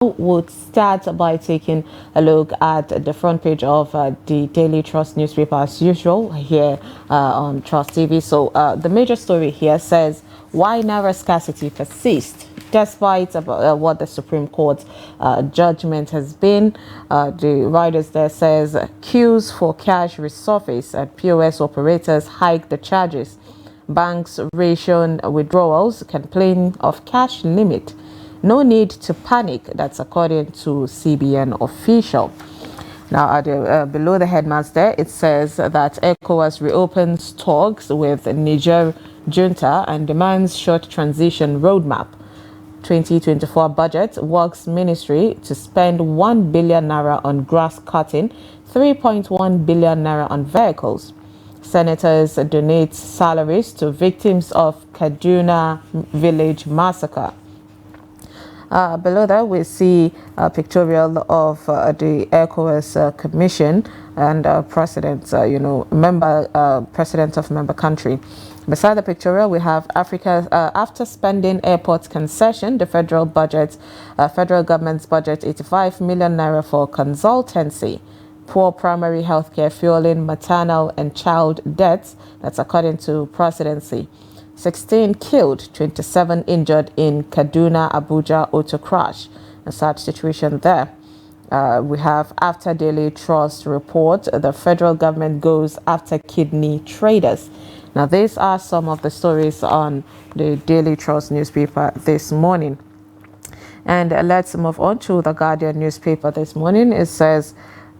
We'll start by taking a look at the front page of the Daily Trust newspaper as usual here on Trust TV. So the major story here says why Naira scarcity persists despite what the Supreme Court judgment has been. The writers there says queues for cash resurface and POS operators hike the charges. Banks ration withdrawals, complain of cash limit. No need to panic. That's according to CBN official. Now, below the headlines there, it says that ECOWAS reopens talks with Niger junta and demands short transition roadmap. 2024 budget, Works Ministry to spend 1 billion naira on grass cutting, 3.1 billion naira on vehicles. Senators donate salaries to victims of Kaduna village massacre. Below that, we see a pictorial of the ECOWAS Commission and president, president of member country. Beside the pictorial, we have Africa after spending airport concession, the federal government's budget 85 million naira for consultancy. Poor primary healthcare fueling maternal and child deaths. That's according to presidency. 16 killed, 27 injured in Kaduna-Abuja auto crash. A sad situation there. We have after Daily Trust report, the federal government goes after kidney traders. Now, these are some of the stories on the Daily Trust newspaper this morning. And let's move on to the Guardian newspaper this morning. It says,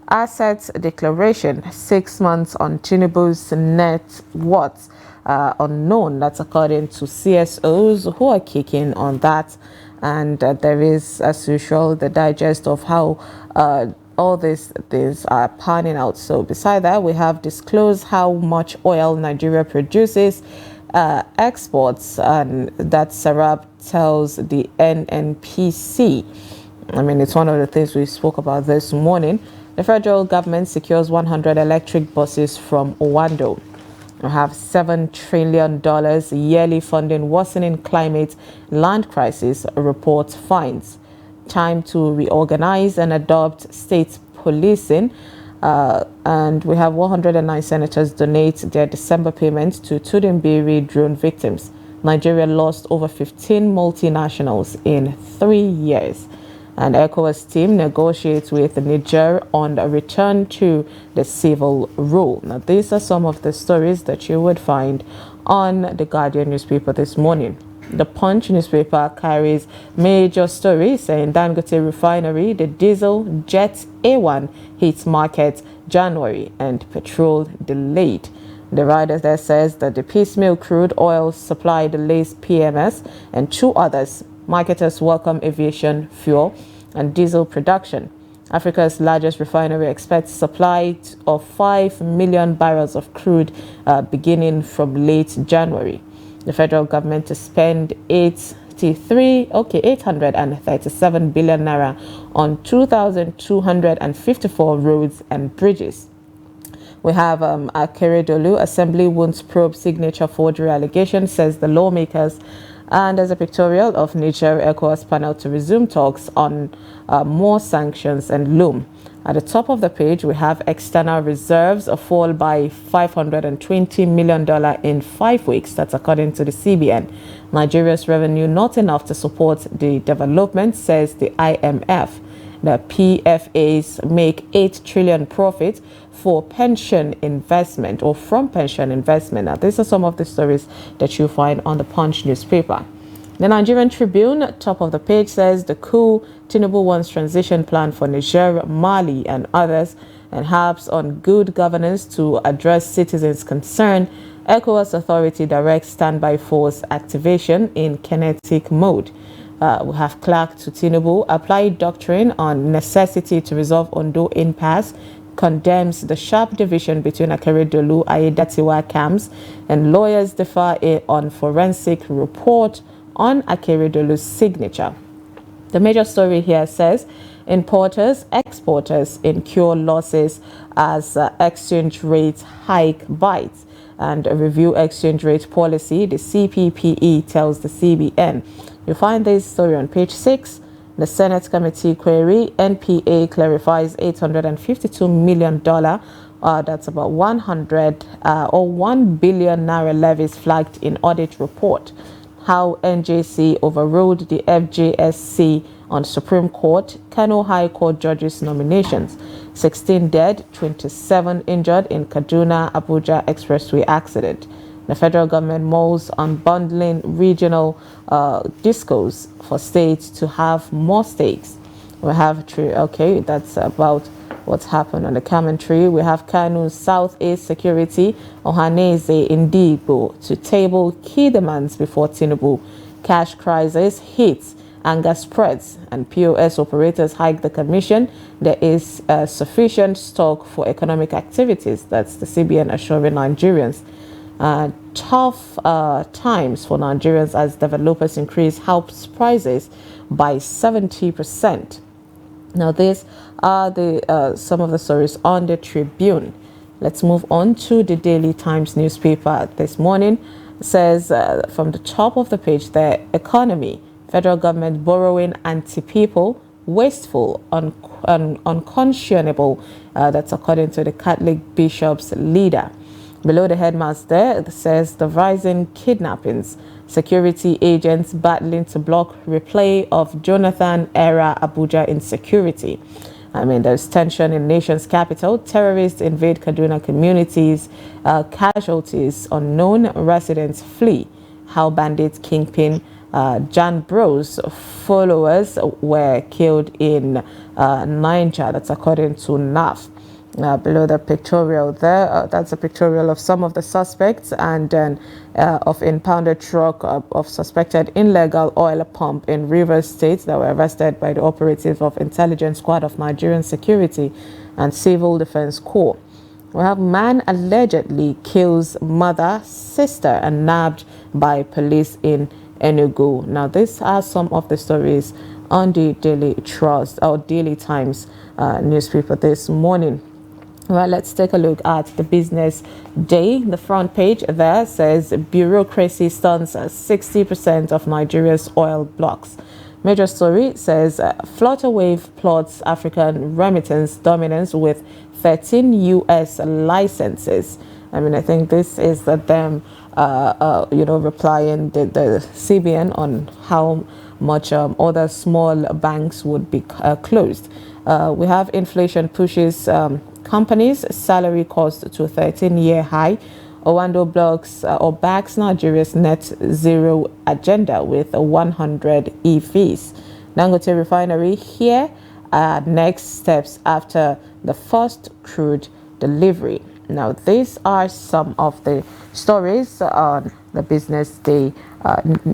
assets declaration, 6 months on Tinubu's net worth. Unknown. That's according to CSOs who are kicking on that. And there is, as usual, the digest of how all these things are panning out. So beside that, we have disclosed how much oil Nigeria produces, exports, and that Sarab tells the NNPC. I mean, it's one of the things we spoke about this morning. The federal government secures 100 electric buses from Owando. We have $7 trillion yearly funding worsening climate land crisis, report finds. Time to reorganize and adopt state policing. And we have 109 senators donate their December payments to Tudimbiri drone victims. Nigeria lost over 15 multinationals in 3 years. And ECOWAS team negotiates with Niger on a return to the civil rule. Now, these are some of the stories that you would find on the Guardian newspaper this morning. The Punch newspaper carries major stories saying Dangote refinery, the diesel jet A1 hits market January and petrol delayed. The writer there says that the piecemeal crude oil supply delays PMS and 2 others. Marketers welcome aviation fuel and diesel production. Africa's largest refinery expects supply of 5 million barrels of crude beginning from late January. The federal government to spend 837 billion naira on 2,254 roads and bridges. We have Akeredolu, Assembly wants probe signature forgery allegation, says the lawmakers. And there's a pictorial of Niger ECOWAS panel to resume talks on more sanctions and loom. At the top of the page, we have external reserves fall by $520 million in 5 weeks. That's according to the CBN. Nigeria's revenue not enough to support the development, says the IMF. The PFAs make 8 trillion profit for pension investment or from pension investment. Now, these are some of the stories that you find on the Punch newspaper. The Nigerian Tribune, top of the page, says the coup, Tinubu wants transition plan for Niger, Mali, and others, and harps on good governance to address citizens' concern. ECOWAS authority directs standby force activation in kinetic mode. We have Clark to Tinubu, applied doctrine on necessity to resolve Ondo impasse, condemns the sharp division between Akeredolu, Ayedatiwa camps, and lawyers differ on forensic report on Akeredolu's signature. The major story here says importers, exporters incur losses as exchange rate hike bites. And review exchange rate policy, the CPPE tells the CBN. You find this story on page 6. The Senate committee query, NPA clarifies $852 million. That's about 100 or 1 billion naira levies flagged in audit report. How NJC overruled the FJSC on Supreme Court. Kano High Court judges nominations. 16 dead, 27 injured in Kaduna-Abuja expressway accident. The federal government mulls on bundling regional discos for states to have more stakes. We have, okay, that's about what's happened on the commentary. We have Kanu's Southeast Security, Ohaneze Indigbo to table key demands before Tinubu. Cash crisis hits, anger spreads, and POS operators hike the commission. There is sufficient stock for economic activities. That's the CBN assuring Nigerians. Tough times for Nigerians as developers increase house prices by 70%. Now, these are the some of the stories on the Tribune. Let's move on to the Daily Times newspaper this morning. It says from the top of the page there, economy, federal government borrowing anti-people, wasteful, unconscionable. That's according to the Catholic Bishop's leader. Below the headmaster there, it says the rising kidnappings, security agents battling to block replay of Jonathan era Abuja insecurity. I mean, there's tension in nation's capital. Terrorists invade Kaduna communities. Casualties unknown. Residents flee. How bandits kingpin Jan Bros followers were killed in Niger. That's according to NAF. Below the pictorial there, that's a pictorial of some of the suspects, and then of impounded truck of suspected illegal oil pump in Rivers State that were arrested by the operatives of Intelligence Squad of Nigerian Security and Civil Defense Corps. We have man allegedly kills mother, sister, and nabbed by police in Enugu. Now, these are some of the stories on the Daily Trust or Daily Times newspaper this morning. Well, let's take a look at the Business Day. The front page there says bureaucracy stuns 60% of Nigeria's oil blocks. Major story says Flutter Wave plots African remittance dominance with 13 U.S. licenses. I mean, I think this is them, replying the CBN on how much other small banks would be closed. We have inflation pushes companies' salary cost to a 13-year high. Owando blocks or backs Nigeria's net zero agenda with 100 EVs. Dangote refinery here next steps after the first crude delivery. Now, these are some of the stories on the Business Day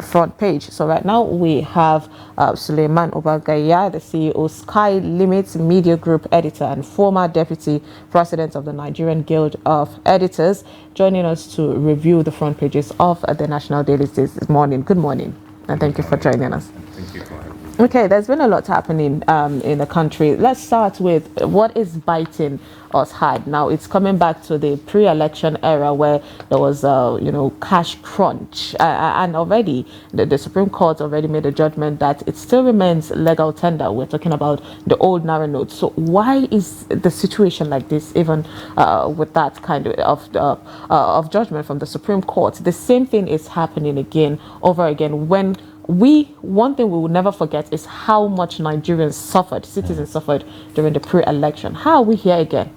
front page. So right now we have Suleiman Obagaya, the CEO, Sky Limits Media Group editor and former deputy president of the Nigerian Guild of Editors, joining us to review the front pages of the National Daily this morning. Good morning, and thank you for joining us. Thank you for having me. Okay, there's been a lot happening in the country. Let's start with what is biting us hard. Now, it's coming back to the pre-election era where there was, cash crunch. And already, the Supreme Court already made a judgment that it still remains legal tender. We're talking about the old Naira notes. So why is the situation like this, even with that kind of judgment from the Supreme Court? The same thing is happening again, over again, when one thing we will never forget is how much Nigerians suffered, citizens suffered during the pre-election. How are we here again?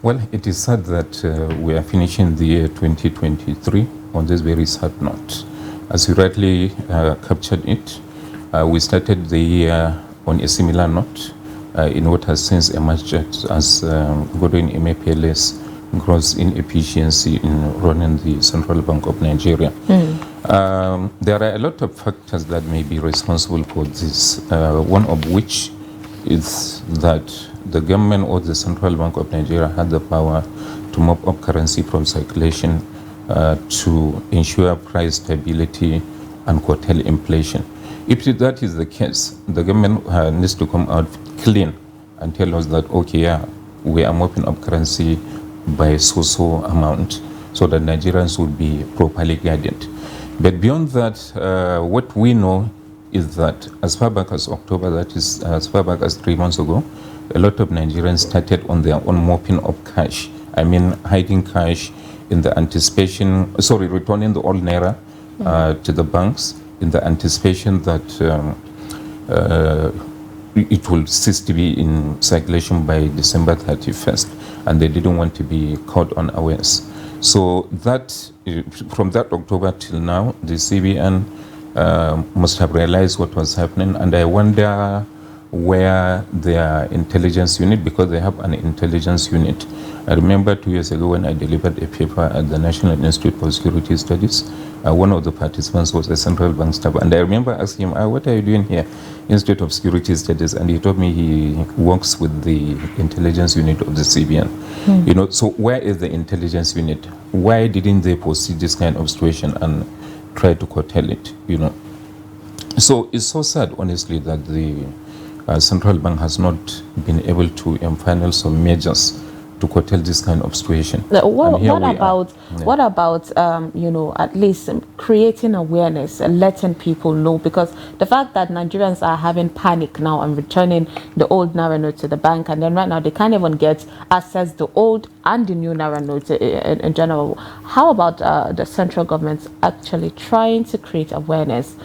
Well, it is sad that we are finishing the year 2023 on this very sad note. As you rightly captured it, we started the year on a similar note in what has since emerged as Godwin Emefiele's gross inefficiency in running the Central Bank of Nigeria. There are a lot of factors that may be responsible for this, one of which is that the government or the Central Bank of Nigeria had the power to mop up currency from circulation to ensure price stability and curtail inflation. If that is the case, the government needs to come out clean and tell us that, okay, yeah, we are mopping up currency by so amount so that Nigerians would be properly guided. But beyond that, what we know is that as far back as October, that is as far back as 3 months ago, a lot of Nigerians started on their own mopping up cash. I mean, hiding cash in the anticipation, returning the old Naira to the banks in the anticipation that it will cease to be in circulation by December 31st, and they didn't want to be caught unawares. So that, from that October till now, the CBN must have realized what was happening, and I wonder where their intelligence unit, because they have an intelligence unit. I remember 2 years ago when I delivered a paper at the National Institute for Security Studies, one of the participants was a central bank staff, and I remember asking him, what are you doing here, Institute of Security Studies? And he told me he works with the intelligence unit of the CBN. You know, so where is the intelligence unit? Why didn't they foresee this kind of situation and try to curtail it, you know? So it's so sad, honestly, that the central bank has not been able to implement some measures to curtail this kind of situation. What about you know, at least creating awareness and letting people know? Because the fact that Nigerians are having panic now and returning the old Naira note to the bank, and then right now they can't even get access the old and the new Naira note in general. How about the central government actually trying to create awareness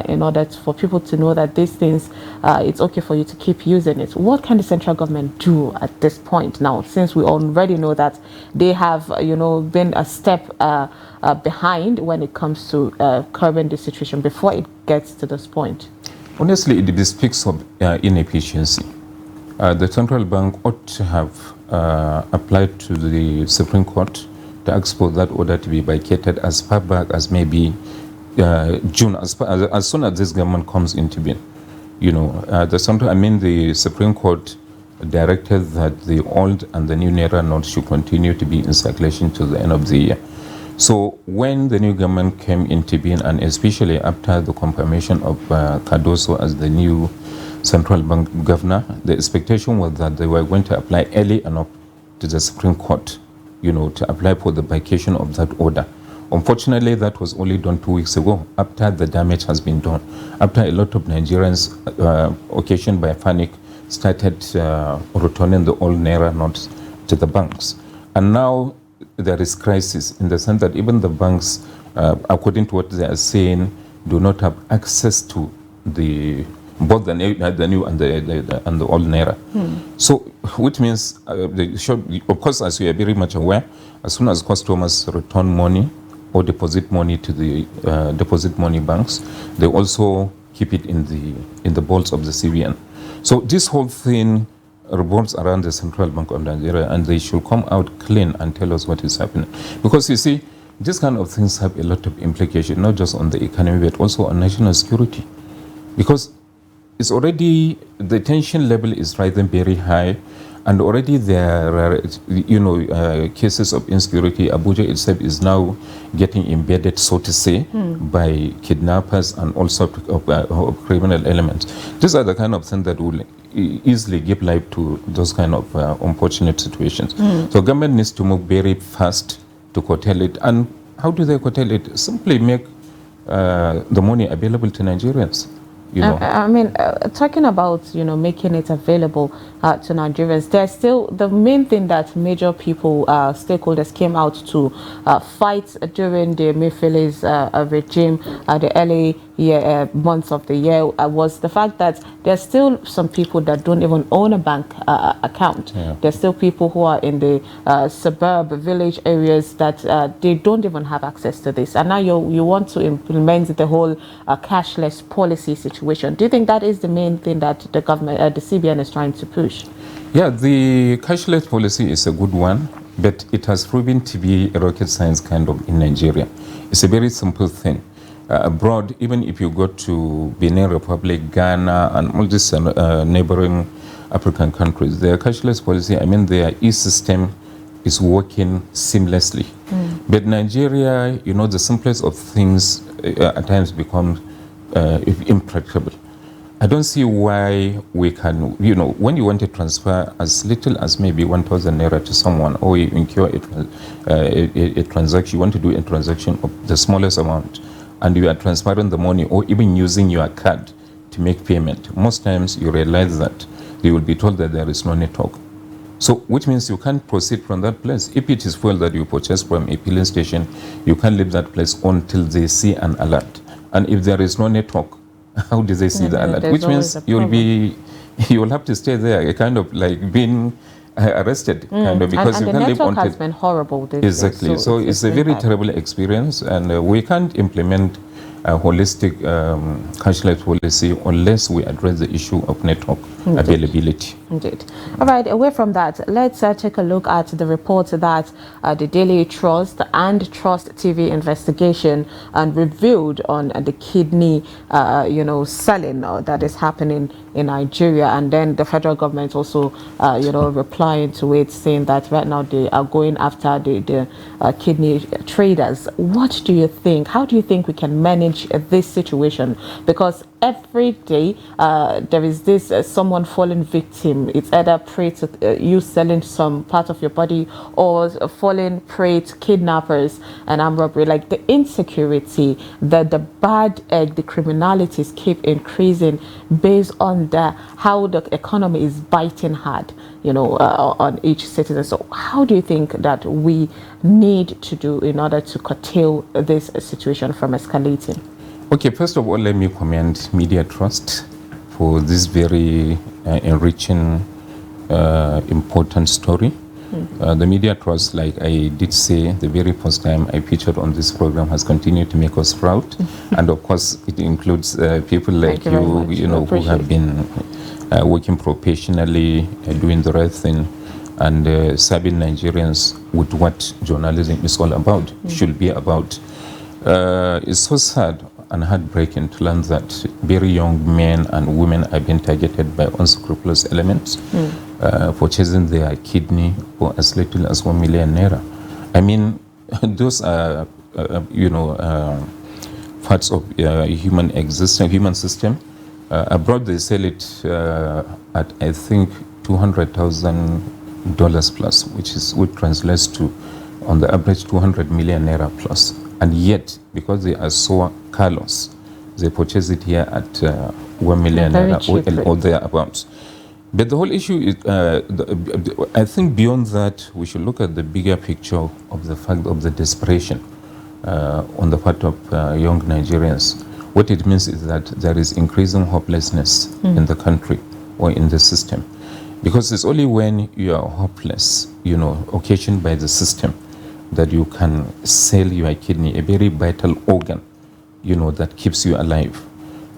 in order for people to know that these things, it's okay for you to keep using it? What can the central government do at this point now, since we already know that they have, you know, been a step behind when it comes to curbing the situation before it gets to this point? Honestly, it speaks of inefficiency. The central bank ought to have applied to the Supreme Court to ask for that order to be vacated as far back as maybe June, as soon as this government comes into being. You know, the Supreme Court directed that the old and the new Naira notes should continue to be in circulation till the end of the year. So when the new government came into being, and especially after the confirmation of Cardoso as the new central bank governor, the expectation was that they were going to apply early enough to the Supreme Court, you know, to apply for the vacation of that order. Unfortunately, that was only done 2 weeks ago, after the damage has been done, after a lot of Nigerians, occasioned by panic, started returning the old Naira notes to the banks. And now there is crisis in the sense that even the banks, according to what they are saying, do not have access to both the new and the old Naira. So, which means, of course, as we are very much aware, as soon as customers return money or deposit money to the deposit money banks, they also keep it in the vaults of the CBN. So this whole thing revolves around the Central Bank of Nigeria, and they should come out clean and tell us what is happening. Because you see, these kind of things have a lot of implications, not just on the economy, but also on national security. Because it's already, the tension level is rising very high, and already there are, you know, cases of insecurity. Abuja itself is now getting embedded, so to say, by kidnappers and all sorts of criminal elements. These are the kind of things that will easily give life to those kind of unfortunate situations. So government needs to move very fast to curtail it. And how do they curtail it? Simply make the money available to Nigerians. You know. I mean, talking about, you know, making it available to Nigerians, there's still the main thing that major people, stakeholders came out to fight during the Emefiele's regime, the early months of the year, was the fact that there's still some people that don't even own a bank account. There's still people who are in the suburb, village areas that they don't even have access to this. And now you want to implement the whole cashless policy situation. Do you think that is the main thing that the government, the CBN, is trying to push? Yeah, the cashless policy is a good one, but it has proven to be a rocket science kind of in Nigeria. It's a very simple thing. Abroad, even if you go to Benin Republic, Ghana, and all these neighboring African countries, their cashless policy, I mean, their e-system is working seamlessly. But Nigeria, you know, the simplest of things at times become impracticable. I don't see why we can, you know, when you want to transfer as little as maybe 1,000 Naira to someone, or you incur a transaction, you want to do a transaction of the smallest amount and you are transferring the money or even using your card to make payment, most times you realize that you will be told that there is no network. So, which means you can't proceed from that place. If it is fuel that you purchase from a filling station, you can't leave that place until they see an alert. And if there is no network, how do they see the alert? Which means you will have to stay there, kind of like being arrested, kind of, because and you the can't live network until. has been horrible. Exactly. So it's a very terrible experience, and we can't implement a holistic cashless policy unless we address the issue of network availability. Indeed. All right, away from that, let's take a look at the report that the Daily Trust and Trust TV investigation revealed on the kidney, selling that is happening in Nigeria, and then the federal government also, replying to it, saying that right now they are going after the kidney traders. What do you think? How do you think we can manage this situation? Because every day there is this someone falling victim. It's either prey to you selling some part of your body, or falling prey to kidnappers and armed robbery. Like the insecurity, the bad egg, the criminalities keep increasing based on how the economy is biting hard, on each citizen. So how do you think that we need to do in order to curtail this situation from escalating? Okay, first of all, let me commend Media Trust for this very enriching, important story. The Media Trust, like I did say the very first time I featured on this program, has continued to make us proud. And of course, it includes people like you who have been working professionally, doing the right thing, and serving Nigerians with what journalism is all about, should be about. It's so sad and heartbreaking to learn that very young men and women are being targeted by unscrupulous elements for chasing their kidney for as little as 1 million naira. I mean, those are, parts of human existence, human system. Abroad, they sell it at, I think, $200,000 plus, which translates to, on the average, 200 million naira plus. And yet, because they are so callous, they purchase it here at 1 million naira or thereabouts. But the whole issue is, I think beyond that, we should look at the bigger picture of the fact of the desperation on the part of young Nigerians. What it means is that there is increasing hopelessness in the country or in the system. Because it's only when you are hopeless, occasioned by the system, that you can sell your kidney, a very vital organ, that keeps you alive.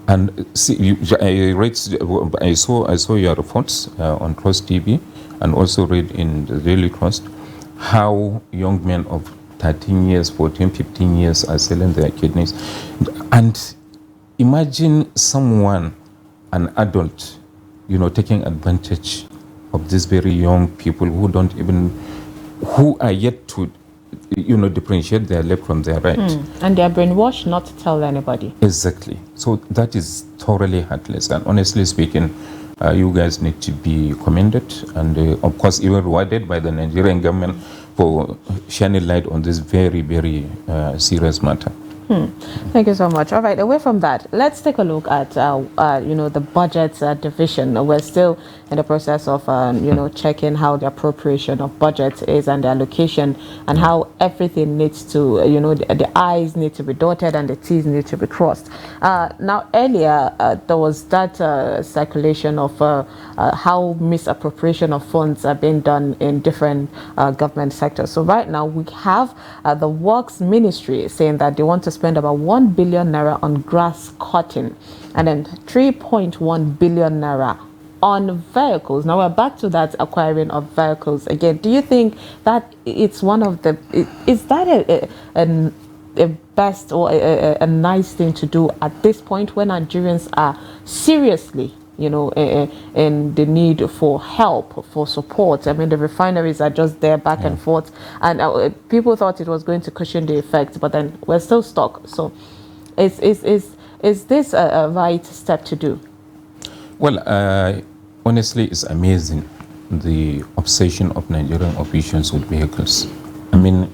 And see, I saw your reports on Trust TV, and also read in the Daily Trust how young men of 13 years, 14, 15 years are selling their kidneys. And imagine someone, an adult, taking advantage of these very young people who are yet to differentiate their left from their right. And they are brainwashed not to tell anybody. Exactly. So that is thoroughly heartless. And honestly speaking, you guys need to be commended and, of course, even rewarded by the Nigerian government for shining light on this very, very serious matter. Thank you so much. All right, away from that, let's take a look at the budget division. We're still in the process of checking how the appropriation of budget is and the allocation, and how everything needs to the I's need to be dotted and the T's need to be crossed. Now earlier there was that circulation of how misappropriation of funds are being done in different government sectors. So right now we have the Works Ministry saying that they want to spend about 1 billion naira on grass cutting, and then 3.1 billion naira on vehicles. Now we're back to that acquiring of vehicles again. Do you think that it's one of the, is that a best or a nice thing to do at this point when Nigerians are seriously in the need for help, for support? I mean, the refineries are just there back and forth, and people thought it was going to cushion the effect, but then we're still stuck. So is this a right step to do? Well, honestly, it's amazing, the obsession of Nigerian officials with vehicles. I mean,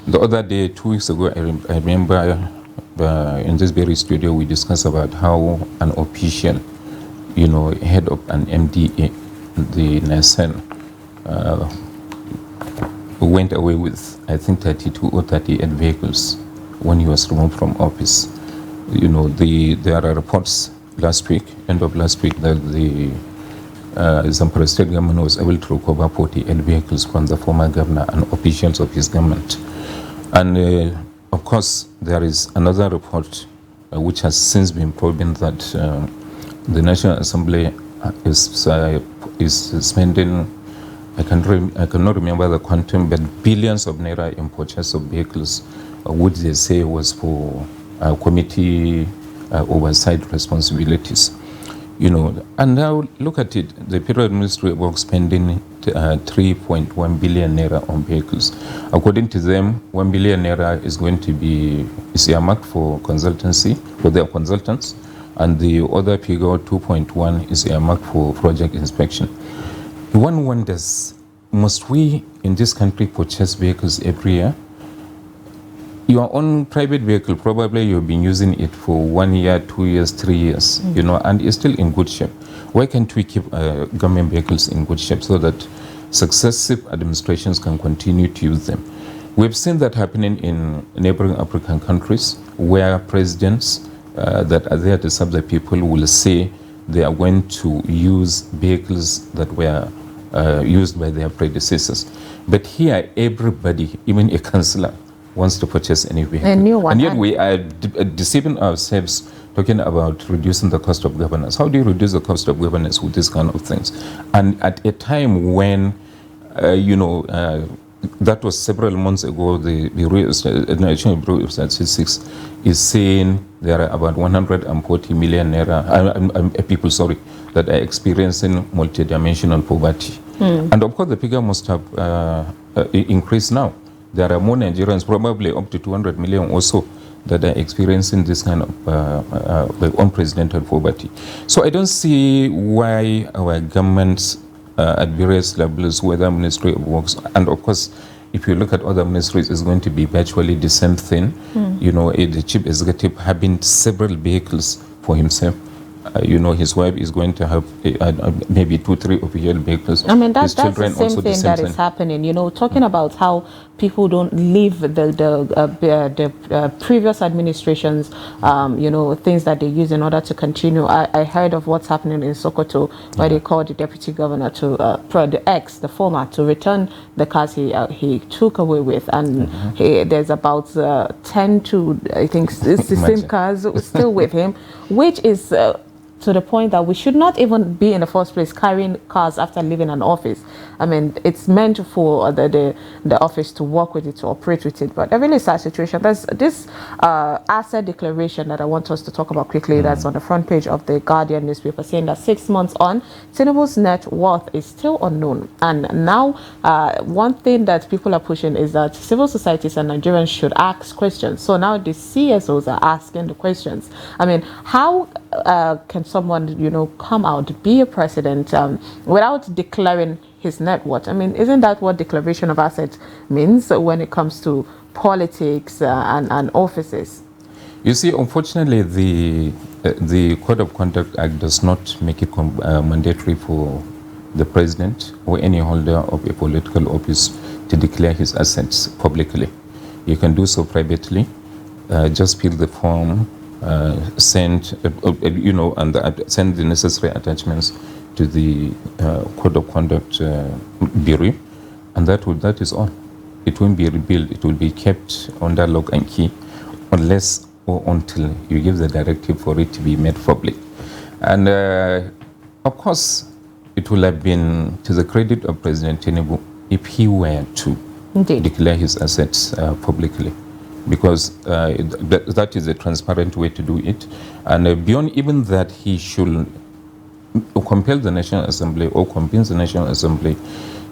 the other day, 2 weeks ago, I remember in this very studio, we discussed about how an official, head of an MDA, the Nasen, went away with, I think, 32 or 38 vehicles when he was removed from office. There are reports last week, end of last week, that the Zamfara state government was able to recover 48 vehicles from the former governor and officials of his government. And of course, there is another report which has since been proven that the National Assembly is spending, I cannot remember the quantum, but billions of naira in purchase of vehicles, which they say was for committee oversight responsibilities. And now look at it, the Federal Ministry of Works spending 3.1 billion naira on vehicles. According to them, 1 billion naira is earmarked for consultancy, for their consultants, and the other figure, 2.1, is earmarked for project inspection. One wonders, must we in this country purchase vehicles every year? Your own private vehicle, probably you've been using it for 1 year, 2 years, 3 years, and it's still in good shape. Why can't we keep government vehicles in good shape so that successive administrations can continue to use them? We've seen that happening in neighboring African countries, where presidents that are there to serve the people will say they are going to use vehicles that were used by their predecessors. But here, everybody, even a councillor, wants to purchase any vehicle. A new one. And yet we are deceiving ourselves talking about reducing the cost of governance. How do you reduce the cost of governance with these kind of things? And at a time when, that was several months ago, the National Bureau of Statistics is saying there are about 140 million people, that are experiencing multidimensional poverty. And of course, the figure must have increased now. There are more Nigerians, probably up to 200 million or so, that are experiencing this kind of unprecedented poverty. So I don't see why our governments at various levels, whether Ministry of Works, and of course, if you look at other ministries, it's going to be virtually the same thing. The chief executive having several vehicles for himself. His wife is going to have maybe 2-3 official vehicles. I mean, that's the same thing that is happening. Talking about how people don't leave the previous administrations, things that they use in order to continue. I heard of what's happening in Sokoto, where they called the deputy governor to the former, to return the cars he took away with, and there's about 10 to, I think, 16 cars still with him, which is to the point that we should not even be in the first place carrying cars after leaving an office. I mean, it's meant for the office to work with it, to operate with it. But a really sad situation. There's this asset declaration that I want us to talk about quickly. That's on the front page of the Guardian newspaper, saying that 6 months on, Tinubu's net worth is still unknown. And now, one thing that people are pushing is that civil societies and Nigerians should ask questions. So now the CSOs are asking the questions. I mean, how can someone, come out, be a president without declaring his net worth? I mean, isn't that what declaration of assets means when it comes to politics and offices? You see, unfortunately, the Code of Conduct Act does not make it mandatory for the president or any holder of a political office to declare his assets publicly. You can do so privately. Just fill the form, send send the necessary attachments to the Code of Conduct Bureau, and that is all. It won't be revealed. It will be kept under lock and key, unless or until you give the directive for it to be made public. And of course, it will have been to the credit of President Tinubu if he were to declare his assets publicly, because that is a transparent way to do it. And beyond even that, he should compel the National Assembly or convince the National Assembly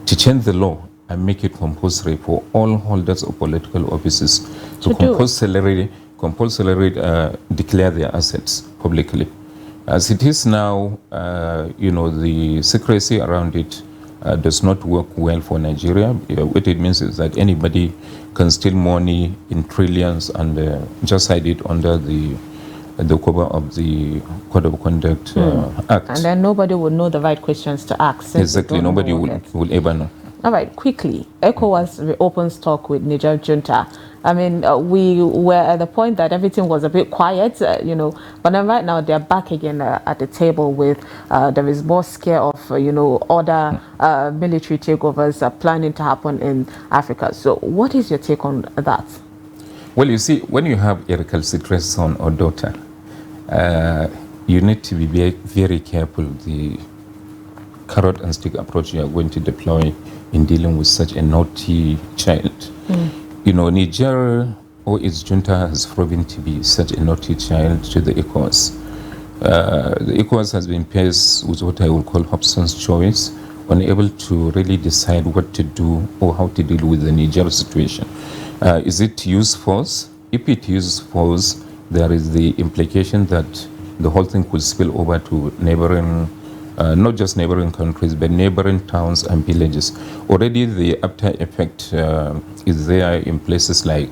to change the law and make it compulsory for all holders of political offices to compulsorily declare their assets publicly. As it is now, the secrecy around it does not work well for Nigeria. What it means is that anybody can steal money in trillions and just hide it under the cover of the Code of Conduct Act. And then nobody would know the right questions to ask. Exactly, nobody will ever know. All right, quickly, ECOWAS reopens talk with Niger junta. I mean, we were at the point that everything was a bit quiet, but then right now they're back again at the table with, there is more scare of, other military takeovers planning to happen in Africa. So what is your take on that? Well, you see, when you have a recalcitrant son or daughter, you need to be very, very careful the carrot and stick approach you are going to deploy in dealing with such a naughty child. Niger or its junta has proven to be such a naughty child to the ECOWAS. The ECOWAS has been faced with what I will call Hobson's choice, unable to really decide what to do or how to deal with the Niger situation. Is it to use force? If it uses force, there is the implication that the whole thing could spill over to neighboring, not just neighboring countries, but neighboring towns and villages. Already the after effect is there in places like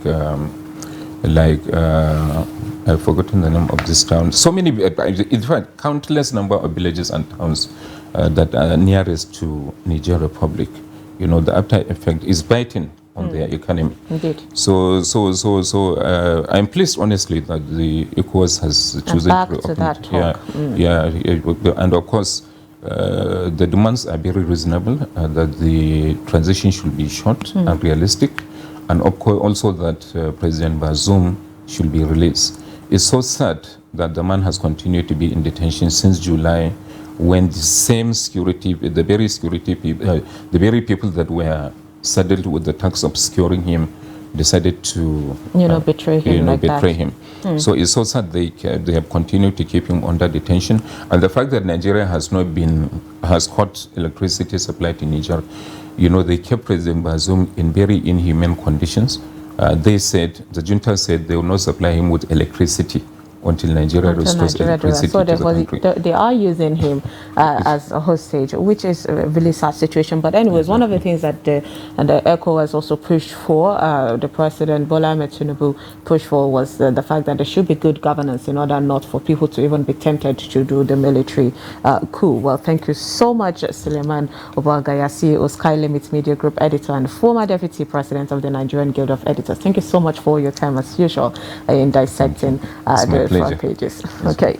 I've forgotten the name of this town. So many, in fact, countless number of villages and towns that are nearest to Niger Republic. The after effect is biting on their economy. Indeed. So I'm pleased, honestly, that the ECOWAS has chosen to open that talk. And of course, the demands are very reasonable, that the transition should be short and realistic, and of course also that President Bazoum should be released. It's so sad that the man has continued to be in detention since July, when the same security, the very people that were saddled with the task of securing him decided to betray him. So it's so sad they have continued to keep him under detention, and the fact that Nigeria has cut electricity supply to Niger, they kept President Bazoum in very inhumane conditions. The junta said they will not supply him with electricity until Nigeria restores electricity so to the country. They are using him as a hostage, which is a really sad situation. But anyways, one of the things that the ECOWAS also pushed for, the President Bola Ahmed Tinubu pushed for, was the fact that there should be good governance in order not for people to even be tempted to do the military coup. Well, thank you so much, Suleiman Obagaya, CEO, Sky Limit Media Group editor and former deputy president of the Nigerian Guild of Editors. Thank you so much for your time, as usual, in dissecting the front pages. Okay.